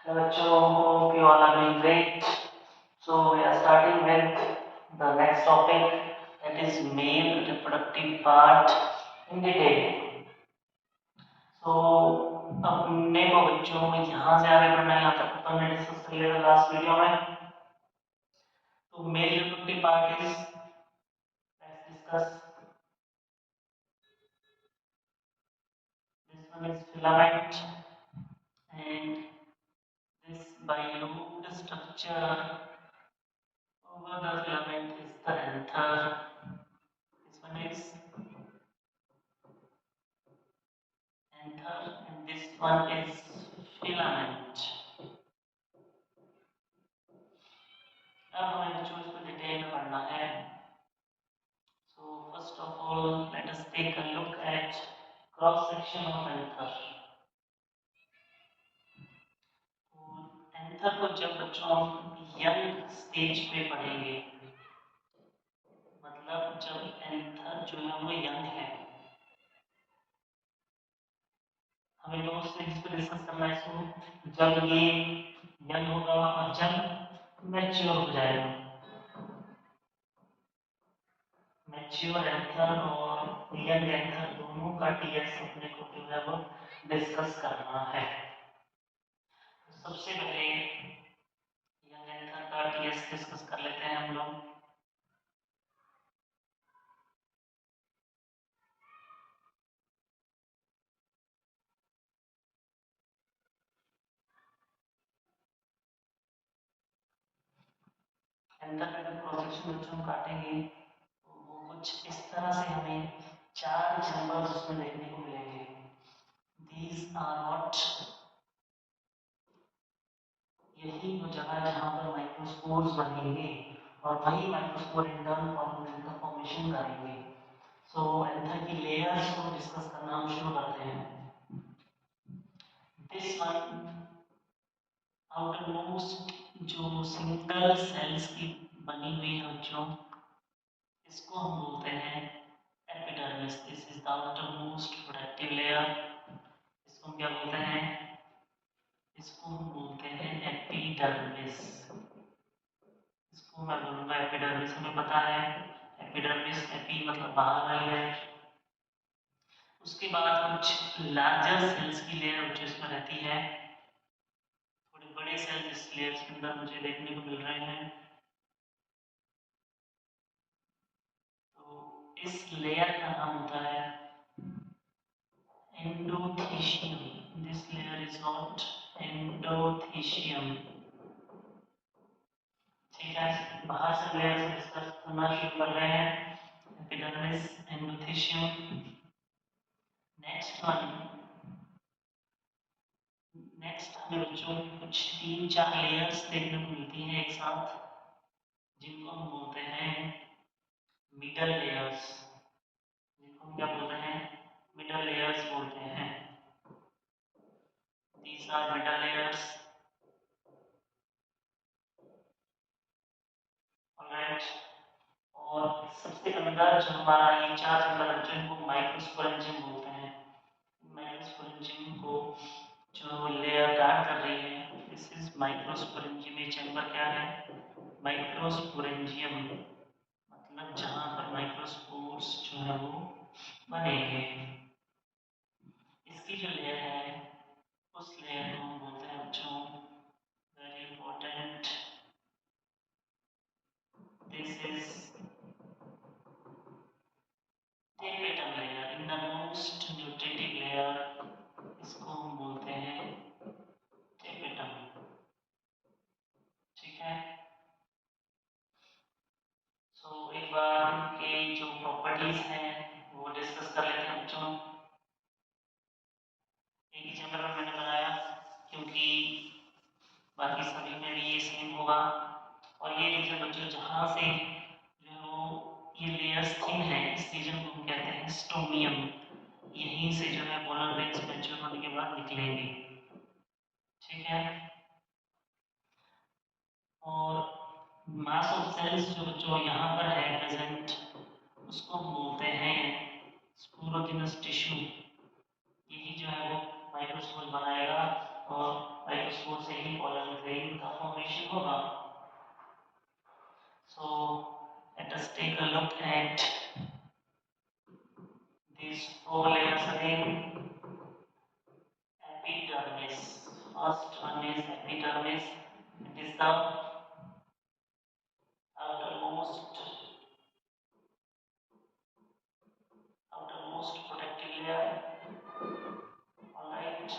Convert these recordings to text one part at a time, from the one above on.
Hope you all are doing great. So we are starting with the next topic, that is male reproductive part in detail. So अपने को बच्चों में यहाँ से आगे बढ़ना है, यहाँ तक तो हमने डिस्कस कर लिया था लास्ट वीडियो में. तो mail reproductive part is, let's discuss. This one is filament, and this bilooped structure over the filament is the anther. This one is anther and this one is filament. अब हमें बच्चों इसको detail में पढ़ना है. So first of all, let us take a look at cross section of anther. तो anther को जब बच्चों हम यंग स्टेज पे पढ़ेंगे, मतलब जब anther जो है वो यंग है, हमें दो स्टेज पे डिस्कस करना है इसको. जब ये यंग होगा और जब मैच्योर हो जाएगा. मैच्योर एंथर और यंग एंथर दोनों का टीएस अपने को जो है वो डिस्कस करना है. तो सबसे पहले यंग एंथर का टीएस डिस्कस कर लेते हैं हम लोग. एंथर का जब क्रॉस सेक्शन बच्चों काटेंगे तो वो कुछ इस तरह से हमें चार चैम्बर्स उसमें देखने को मिलेंगे. दीज आर नॉट, यही वो जगह है जहाँ पर माइक्रोस्पोर्स बनेंगे और वही माइक्रोस्पोर इंटर्न ऑर्गेनेल का फॉर्मेशन करेंगे. सो एंथर की लेयर्स को डिस्कस करना हम शुरू करते हैं. दिस वन आउटर मोस्ट जो सिंगल सेल्स की बनी हुई है बच्चों, इसको हम बोलते हैं epidermis. This is the outer most protective layer. इसको हम क्या बोलते हैं? इसको हम बोलते हैं एपिडर्मिस. इसको मैं बोलूँगा एपिडर्मिस. हमें पता है एपिडर्मिस, एपी मतलब बाहर वाली है. उसके बाद कुछ लार्जर सेल्स की लेयर जो इसमें रहती है, थोड़े बड़े सेल्स इस लेयर्स के अंदर मुझे देखने को मिल रहे हैं. तो इस लेयर का नाम होता है endothecium. This layer is not endothecium. ठीक है, बाहर से लेयर से डिस्कस करना शुरू कर रहे हैं. Epidermis, endothecium. नेक्स्ट हमें बच्चों कुछ तीन चार लेयर्स देखने को मिलती हैं एक साथ, जिनको हम बोलते हैं मिडल लेयर्स. जिनको हम क्या बोलते हैं? मिडल लेयर्स बोलते हैं. These are middle layers. Alright. और सबसे अंदर जो हमारा ये चार चैम्बर बच्चों, इनको माइक्रोस्पोरेंजियम बोलते हैं. माइक्रोस्पोरेंजियम को जो लेयर गार्ड कर रही है, दिस इज माइक्रोस्पोरेंजियम. ये चैम्बर क्या है? माइक्रोस्पोरेंजियम. मतलब जहां पर माइक्रोस्पोर्स जो है वो बनेंगे. इसकी जो लेयर है उस लेयर को हम बोलते हैं बच्चों, very important, this is tapetum layer. In the most nutritive layer, इसको हम बोलते हैं टेपेटम. ठीक है. सो एक बार इनके जो प्रॉपर्टीज हैं वो डिस्कस कर लेते हैं बच्चों. एक ही चैप्टर में मैंने बनाया क्योंकि बाकी सभी में भी ये सेम होगा. और ये रीजन बच्चों जहाँ से जो ये लेयर्स थिन है, इस रीजन को हम कहते हैं स्टोमियम. यहीं से जो है पोलर वेन्स मैच्योर होने के बाद निकलेंगे. ठीक है. और मास ऑफ सेल्स जो बच्चों यहाँ पर है प्रेजेंट, उसको हम बोलते हैं स्पोरोजिनस टिश्यू. यही जो है वो माइक्रोस्पोर बनाएगा और माइक्रोस्पोर से ही look at these four layers again. Epidermis. First one is epidermis. It is the outermost protective layer. Alright,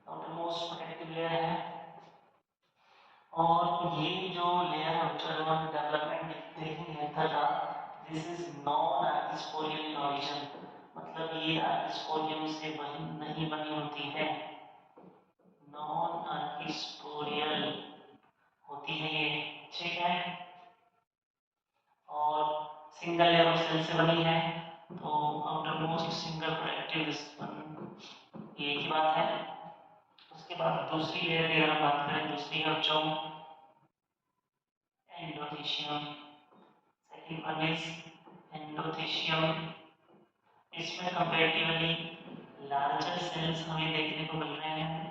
outermost protective layer है और ये जो लेयर है ultraviolet डेवलपमेंट देखेंगे third, this is non archesporial in origin, मतलब ये आर्किस्पोरियम से नहीं बनी होती है, नॉन आर्किस्पोरियल होती है ये, ठीक है, और सिंगल लेयर ऑफ सेल से बनी है, तो आउटर मोस्ट सिंगल प्रोडक्टिव ये की बात है। उसके बाद दूसरी लेयर की अगर हम बात करें, दूसरी है जो endothecium, second one is endothecium, इसमें कंपैरेटिवली लार्जर सेल्स हमें देखने को मिल रहे हैं,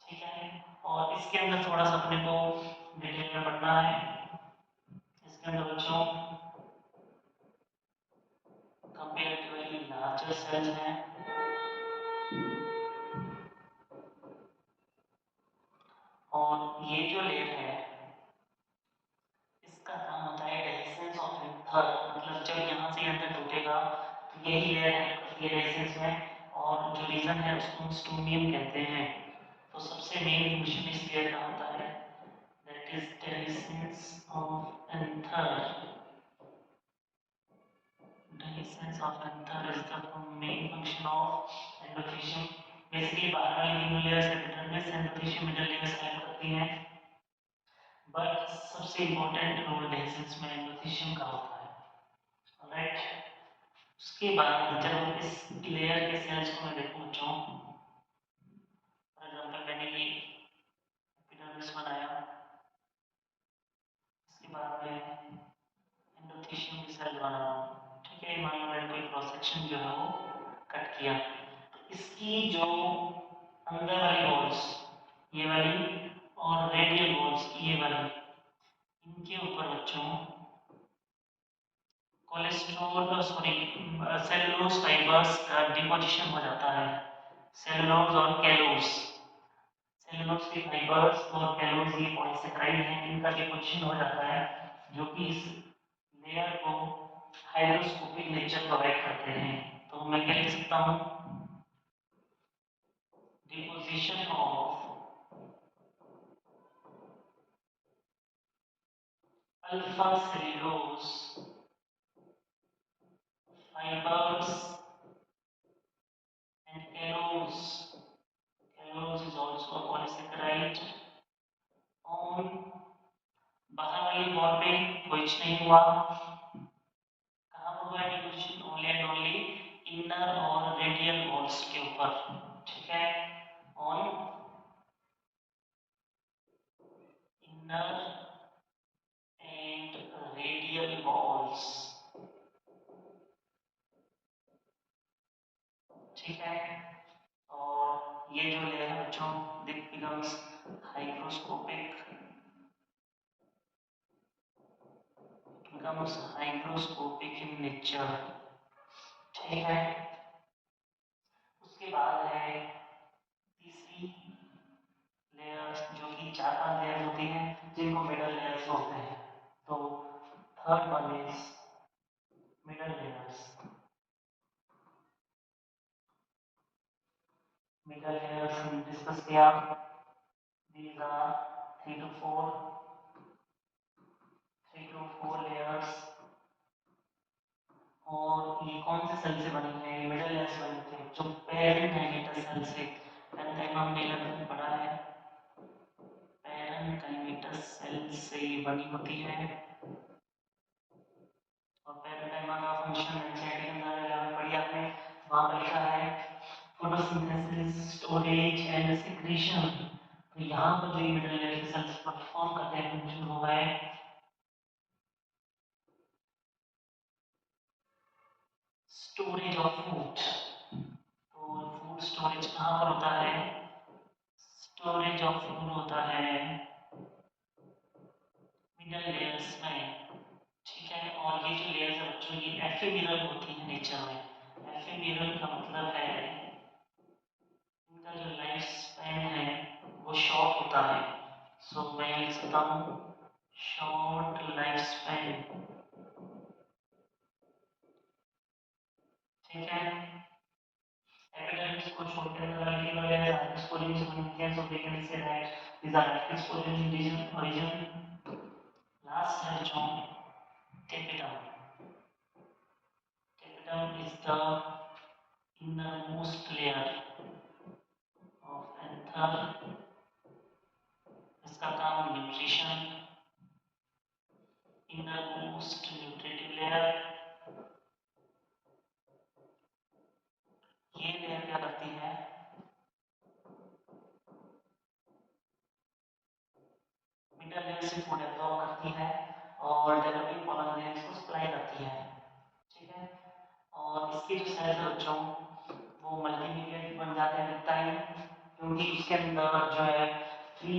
ठीक है, और इसके अंदर थोड़ा सा अपने को डिटेल में पढ़ना है। इसके अंदर बच्चों कंपैरेटिवली लार्जर सेल्स हैं और ये जो लेयर है इसका काम होता है डेhiscence ऑफ एंथर, मतलब जब यहाँ से अंदर टूटेगा तो यही लेयर है ये डेhiscence में, और जो रीजन है उसको हम स्टोमियम कहते हैं। तो सबसे मेन फंक्शन इस लेयर का होता है that is dehiscence of anther, dehiscence of anther is the main function of endothecium. Basically बाहर वाली तीनों layers epidermis endothecium middle layers help करती हैं, बट सबसे इंपॉर्टेंट रोल डेhiscence में एंडोथेशियम का होता है, ऑलराइट। उसके बाद जब इस लेयर के सेल्स को मैं देखूं बच्चों, फॉर एग्जांपल मैंने ये एपिडर्मिस बनाया, इसके बाद में एंडोथेशियम की सेल बना, ठीक है, मान लो मैंने कोई क्रॉस सेक्शन जो है वो कट किया, तो इसकी जो अंदर वाली वॉल्स ये वाली और रेडियल वॉल्स ये वाली, इनके ऊपर बच्चों कोलेस्ट्रॉल सॉरी सेलुलोज फाइबर्स का डिपोजिशन हो जाता है, सेलुलोज और कैलोज, सेलुलोज के फाइबर्स और कैलोज ये पॉलीसेकेराइड हैं, इनका डिपोजिशन हो जाता है जो कि इस लेयर को हाइड्रोस्कोपिक नेचर प्रोवाइड करते हैं। तो मैं क्या लिख सकता हूँ, deposition of alpha cellulose fibers and cellulose is also a polysaccharide on बाहर वाली वॉल पे कुछ नहीं हुआ, कहाँ पर हुआ deposition, only and only inner और रेडियल वॉल्स के ऊपर, ठीक है, on inner and radial walls, ठीक है, और ये जो लेयर है बच्चों this becomes hygroscopic, becomes hygroscopic in nature, ठीक है। उसके बाद है तीसरी लेयर्स जो कि 4-5 लेयर्स होती हैं जिनको मिडल लेयर्स होते हैं, तो third one is middle layers, middle layers हम डिस्कस किया, these are 3 to 4 लेयर्स, और ये कौन से सेल से बनी है, ये मिडल लेयर से बनी है जो पेरेन्काइमेटस सेल से, पेरेन्काइमा हमने 11th में पढ़ा है, पेरेन्काइमेटस सेल से ये बनी होती है, और पेरेन्काइमा का फंक्शन एनसीईआरटी के अंदर 11th पढ़ी आपने, वहां पर लिखा है फोटोसिंथेसिस, स्टोरेज एंड सिक्रीशन, तो यहाँ पर जो मिडल लेयर के सेल्स परफॉर्म करते हैं फंक्शन वो है स्टोरेज ऑफ फूड। तो फूड स्टोरेज कहाँ पर होता है, स्टोरेज ऑफ फूड होता है मिडल लेयर्स में, ठीक है। और ये जो लेयर्स है बच्चों, ये एफेमेरल होती है नेचर में। एफेमेरल का मतलब है इनका जो लाइफ स्पैन है वो शॉर्ट होता है। सो मैं लिख सकता हूँ शॉर्ट लाइफ स्पैन, ठीक है। Epidermis को छोटे बनाने वाले arcus collagen बनते हैं, so we can say that these are arcus collagen origin. Last है जो tapetum. Tapetum is the innermost layer of anther. इसका काम न्यूट्रिशन, innermost nutritive layer. ये लेयर क्या करती है, मिडल लेयर से फूड एब्जॉर्ब करती है और डेवलपिंग पॉलन ग्रेन्स को सप्लाई करती है, ठीक है। और इसके जो सेल्स है बच्चों वो मल्टीन्यूक्लियेट बन जाते हैं विद टाइम, क्योंकि इसके अंदर जो है फ्री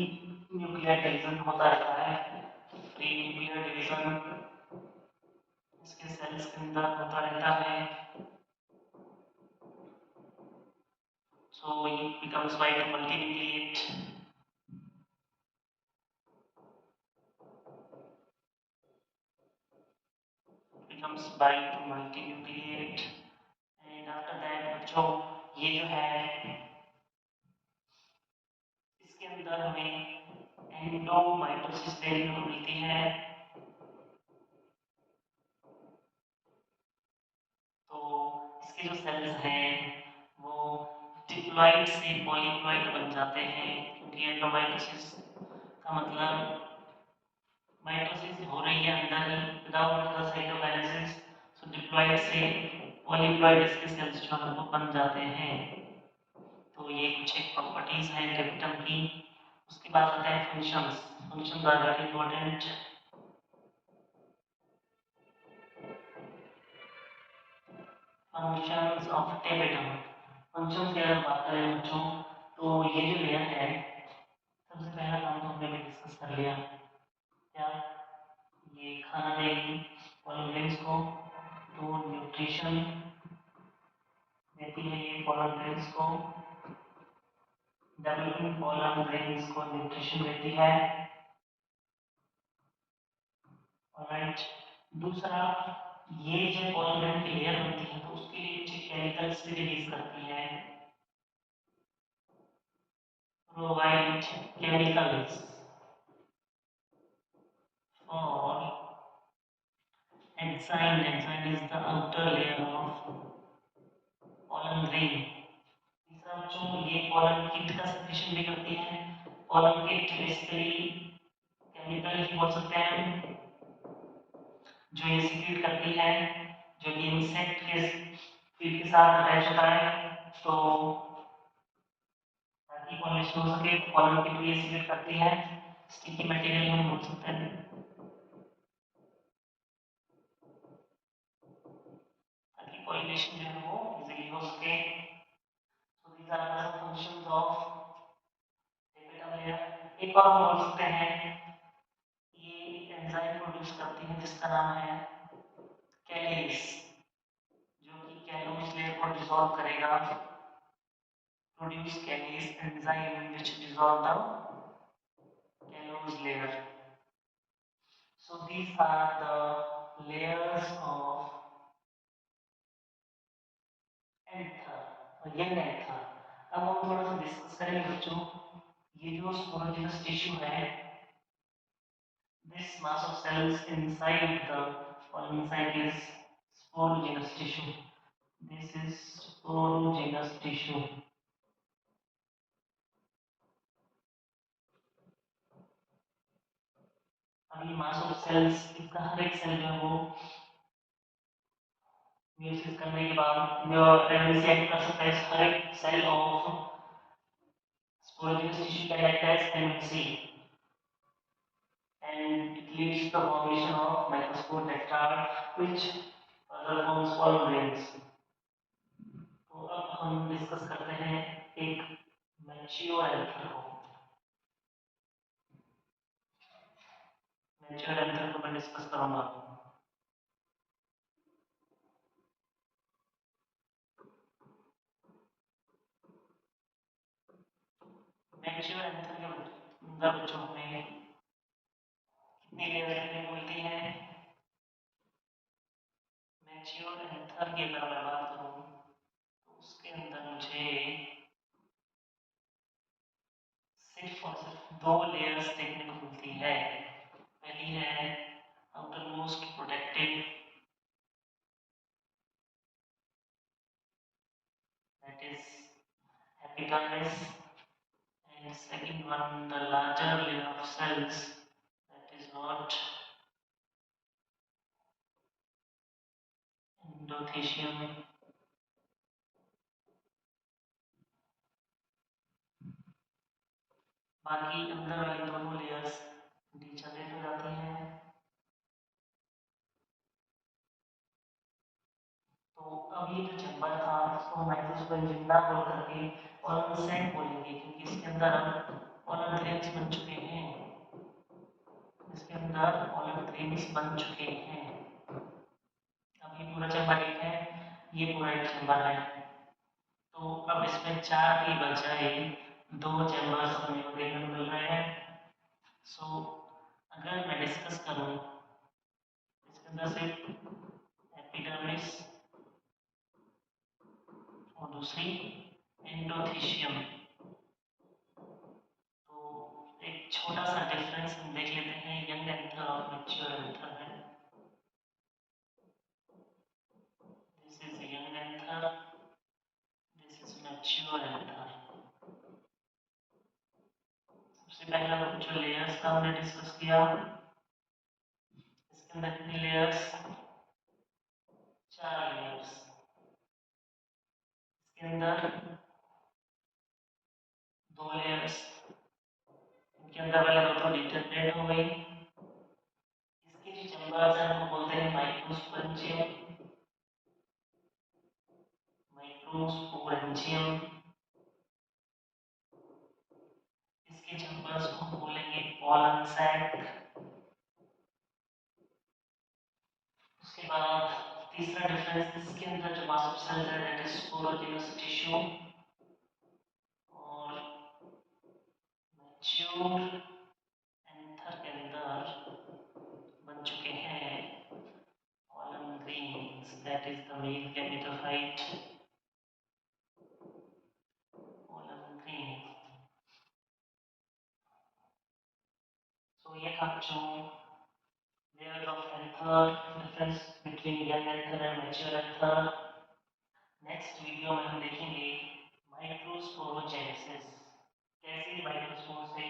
न्यूक्लियर डिवीजन होता रहता है। फ्री न्यूक्लियर डिवीजन इसके सेल्स के अंदर होता रहता है। So it becomes by the multinucleate, becomes by the multinucleate, and after that बच्चों ये जो है इसके अंदर हमें एंडोमाइटोसिस देखने को मिलती है। तो इसके जो सेल्स हैं वो डिप्लॉइड से पॉलीप्लॉइड बन जाते हैं, क्योंकि एंडोमाइटोसिस का मतलब माइटोसिस हो रही है अंदर ही without the cytokinesis. So diploid से पॉलीप्लॉइड इसके सेल्स जो है वो बन जाते हैं। तो ये कुछ एक प्रॉपर्टीज हैं टेपिटम की। उसके बाद आता है functions. Functions are very important. Functions of tapetum, functions की अगर बात करें बच्चों तो ये जो लेयर है सबसे पहला काम तो हमने डिस्कस कर लिया, क्या ये खाना देगी पॉलन को, तो न्यूट्रिशन देती है ये पॉलन को, डेवलपिंग पॉलन ग्रेन्स को न्यूट्रिशन देती है। ऑलराइट, दूसरा ये जब पॉलन ग्रेन की लेयर बनती है तो उसके लिए कुछ केमिकल्स भी रिलीज करती है, provide chemicals for enzyme. Enzyme is the outer layer of pollen grain. तीसरा बच्चों ये pollen kit का secretion भी करती है। pollen kit बेसिकली केमिकल ही बोल सकते हैं जो ये सीक्रेट करती है, जो कि इंसेक्ट के फीड के साथ अटैच होता है, तो ताकि पॉलिनेशन हो सके तो pollen kit ये सीक्रेट करती है। स्टिकी मटेरियल हम बोल सकते हैं ताकि पॉलिनेशन जो है वो इजीली हो सके। So these are the functions of एक और हम बोल सकते हैं ये एक एंजाइम प्रोड्यूस करती है जिसका नाम है कैलेज, जो कि कैलोज लेयर को डिसॉल्व करेगा। Produce callase enzyme which dissolve the callose layer. So these are the layers of anther, young anther. अब हम थोड़ा सा डिस्कस करेंगे बच्चों, ये जो स्पोरोजिनस टिश्यू है, this mass of cells inside the pollen sac is sporogenous tissue. This is sporogenous tissue. अब ये mass of cells इसका हर एक सेल जो है वो म्यूसिस करने के बाद जो एमएससी कर सकता है हर एक cell of sporogenous tissue can act as MHC and it leads to the formation of microscope tetrad which further forms pollen grains. तो अब हम डिस्कस करते हैं एक मैच्योर एंथर को। मैच्योर एंथर को मैं डिस्कस करूंगा। मैच्योर एंथर के अंदर बच्चों हमें कितनी लेयर देखने को मिलती है? मैच्योर एंथर की अगर मैं बात करूं तो उसके अंदर मुझे सिर्फ और सिर्फ दो लेयर्स देखने को मिलती है। पहली है outer most protective, that is epidermis, and second one the larger layer of cells, that is what endothelium। बाकी अंदर वाली दोनों लेयर्स डिजनरेट हो जाती हैं। तो अब ये जो चैम्बर था इसको माइक्रोस्पोरेंजिना बोल करके और सेट बोलेंगे, क्योंकि इसके अंदर हम पोलन ग्रेन्स बन चुके हैं। इसके अंदर पोलन ग्रेन्स बन चुके हैं। अब ये पूरा चैम्बर एक है, ये पूरा एक चैम्बर है। तो अब इसमें चार की बजाय दो चैम्बर्स हमें को देखने को मिल रहे हैं। सो अगर मैं डिस्कस करूं इसके अंदर सिर्फ एपिडर्मिस और दूसरी एंडोथेशियम। तो एक छोटा सा डिफरेंस हम देख लेते हैं यंग एंथर और मैच्योर एंथर में। This is young anther, this is mature anther. सबसे पहला जो लेयर्स का हमने डिस्कस किया, इसके अंदर कितनी लेयर्स? चार लेयर्स। इसके अंदर दो लेयर्स, इनके अंदर वाले दो तो डिटरमिनेट हो गई। इसके जो चैम्बर्स हैं उनको बोलते हैं माइक्रोस्पोरेंजियम, माइक्रोस्पोरेंजियम। इसके चैम्बर्स को हम बोलेंगे पोलन सैक। उसके बाद तीसरा डिफरेंस, इसके अंदर जो मास ऑफ सेल्स है दैट इज स्पोरोजिनस टिश्यू, और मैच्योर एंथर के अंदर बन चुके हैं pollen grains, that is the male gametophyte pollen grain. So ये था जो layers of anther, difference between young anther and mature anther। Next video में हम देखेंगे माइक्रोस्पोरोजेनेसिस, कैसे माइक्रोस्पोर से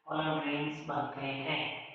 पोलन ग्रेन्स बनते हैं।